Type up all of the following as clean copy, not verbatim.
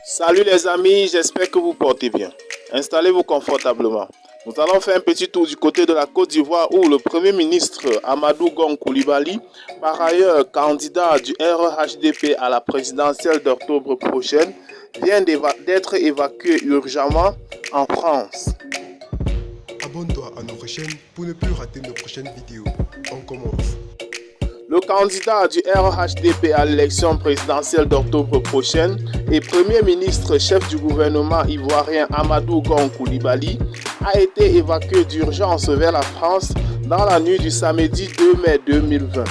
Salut les amis, j'espère que vous portez bien. Installez-vous confortablement. Nous allons faire un petit tour du côté de la Côte d'Ivoire où le Premier ministre Amadou Gon Coulibaly, par ailleurs candidat du RHDP à la présidentielle d'octobre prochaine, vient d'être évacué urgemment en France. Abonne-toi à notre chaîne pour ne plus rater nos prochaines vidéos. On commence. Le candidat du RHDP à l'élection présidentielle d'octobre prochaine et Premier ministre chef du gouvernement ivoirien Amadou Gon Coulibaly a été évacué d'urgence vers la France dans la nuit du samedi 2 mai 2020.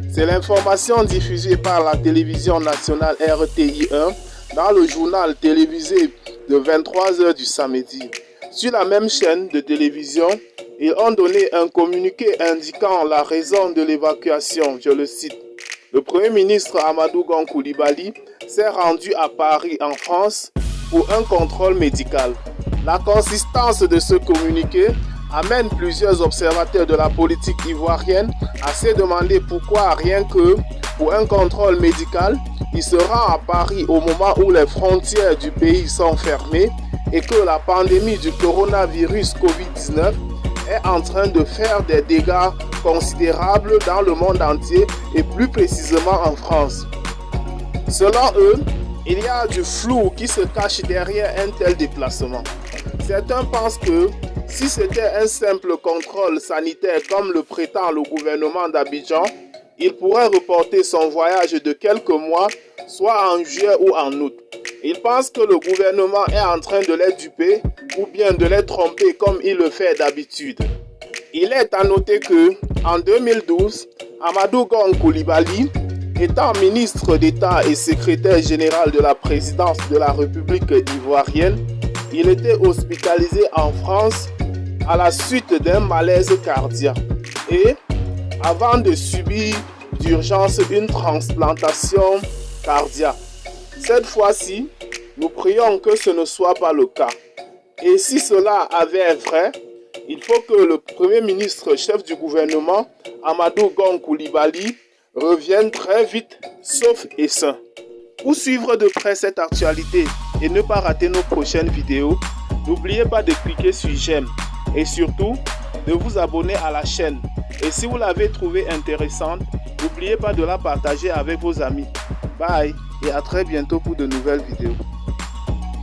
C'est l'information diffusée par la télévision nationale RTI1 dans le journal télévisé de 23h du samedi. Sur la même chaîne de télévision, ils ont donné un communiqué indiquant la raison de l'évacuation, je le cite. Le Premier ministre Amadou Gon Coulibaly s'est rendu à Paris en France pour un contrôle médical. La consistance de ce communiqué amène plusieurs observateurs de la politique ivoirienne à se demander pourquoi rien que pour un contrôle médical, il se rend à Paris au moment où les frontières du pays sont fermées et que la pandémie du coronavirus Covid-19 est en train de faire des dégâts considérables dans le monde entier et plus précisément en France. Selon eux, il y a du flou qui se cache derrière un tel déplacement. Certains pensent que si c'était un simple contrôle sanitaire comme le prétend le gouvernement d'Abidjan, il pourrait reporter son voyage de quelques mois, soit en juillet ou en août. Ils pensent que le gouvernement est en train de les duper ou bien de les tromper comme il le fait d'habitude. Il est à noter que, en 2012, Amadou Gon Coulibaly, étant ministre d'État et secrétaire général de la présidence de la République ivoirienne, il était hospitalisé en France à la suite d'un malaise cardiaque et avant de subir d'urgence une transplantation cardiaque. Cette fois-ci, nous prions que ce ne soit pas le cas. Et si cela avait vrai, il faut que le Premier ministre chef du gouvernement, Amadou Gon Coulibaly, revienne très vite, sauf et sain. Pour suivre de près cette actualité et ne pas rater nos prochaines vidéos, n'oubliez pas de cliquer sur j'aime et surtout de vous abonner à la chaîne. Et si vous l'avez trouvée intéressante, n'oubliez pas de la partager avec vos amis. Bye et à très bientôt pour de nouvelles vidéos.